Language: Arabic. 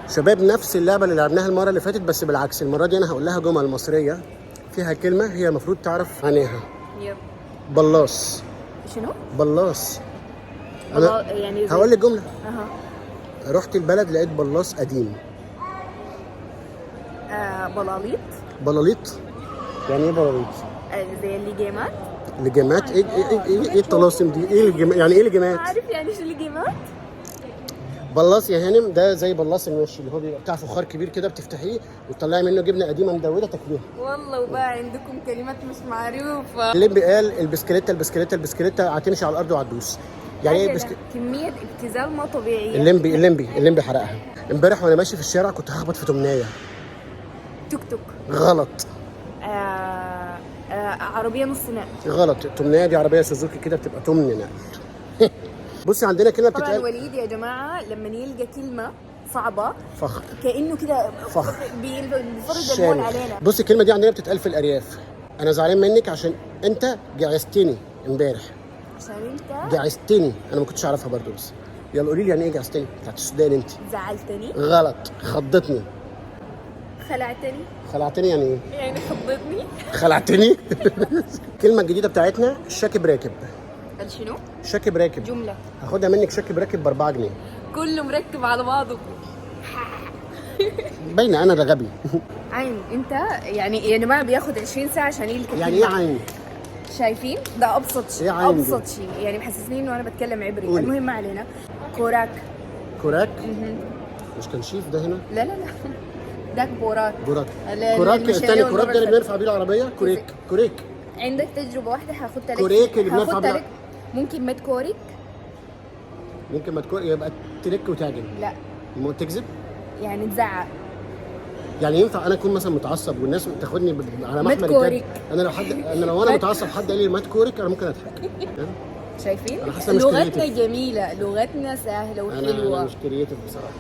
شباب نفس اللعبه اللي لعبناها المره اللي فاتت بس بالعكس. المره دي انا هقول لها جمل مصريه فيها كلمه هي المفروض تعرف معناها. يب. بلاص. شنو؟ بلاص. انا يعني هقول لك جمله. اها. رحت البلد لقيت بلاص قديم. بلاليط. بلاليط. يعني ايه بلاليط؟ زي الليجيمات. لجامات. ايه الطلاسم دي؟ ايه يعني ايه لجامات؟ عارف يعني شو الليجيمات؟ بلاص يا هانم ده زي بلاص المشي اللي هو بيبقى بتاع فخار كبير كده، بتفتحيه وتطلعي منه جبنه قديمه مدوده تاكليها. والله وبقى عندكم كلمات مش معروفه. الليمبي قال البسكليته البسكليته البسكليته هتمشي على الارض وهتدوس. يعني ايه كميه ابتذال ما طبيعيه. الليمبي حرقها. امبارح وانا ماشي في الشارع كنت هخبط في تمنايه. توك توك. غلط. عربيه نص نقل. غلط. التمنايه دي عربيه سوزوكي كده بتبقى تمن نقل. بصي عندنا كلمه طبعا بتتقال. وليد يا جماعه لما يلقى كلمه صعبه فخر. كانه كده فخر. بيفرض المول علينا. بصي الكلمه دي عندنا بتتقال في الارياف. انا زعلان منك عشان انت جعزتني امبارح. عشان انت جعزتني. انا ما كنتش اعرفها برضو بس. يلا قولي لي يعني ايه جعزتني بتاعت السودان انت. زعلتني. غلط. خضتني. خلعتني. خلعتني يعني ايه؟ يعني خضتني. خلعتني. الكلمه الجديده بتاعتنا الشاكب راكب. قال شنو؟ شاكب راكب. جمله. هاخدها منك شاكب راكب ب4 جنيه. كله مركب على بعضه. باينه انا ده غبي. عين انت يعني يا جماعه بياخد 20 ساعه عشان يلقى يعني ايه عين؟ شايفين؟ ده ابسط شيء. إيه عين دي؟ ابسط شيء يعني محسسني انه انا بتكلم عبري. قولي. المهم ما علينا. كوراك. كوراك. مش كان شيف ده هنا؟ لا لا لا داك بوراك. بوراك. لا، كوراك المشاريع الثاني. كوراك ده اللي والمرة بنرفع بيه العربيه. كوريك. كوريك. عندك تجربه واحده هاخدها لك. كوريك اللي بنرفع هاخدها بيه. لك. ممكن مد كوريك. ممكن ما تكون يبقى ترك وتعجن. لا ما تكذب. يعني تزعق. يعني ينفع انا اكون مثلا متعصب والناس تاخدني على مات محمل كوريك. الجد. انا لو انا متعصب حد قال لي مات كوريك انا ممكن اضحك. شايفين؟ أنا حاسة مش لغتنا كريتيف. جميله، لغتنا سهله انا وحلوه. مش كرييتيف بصراحه.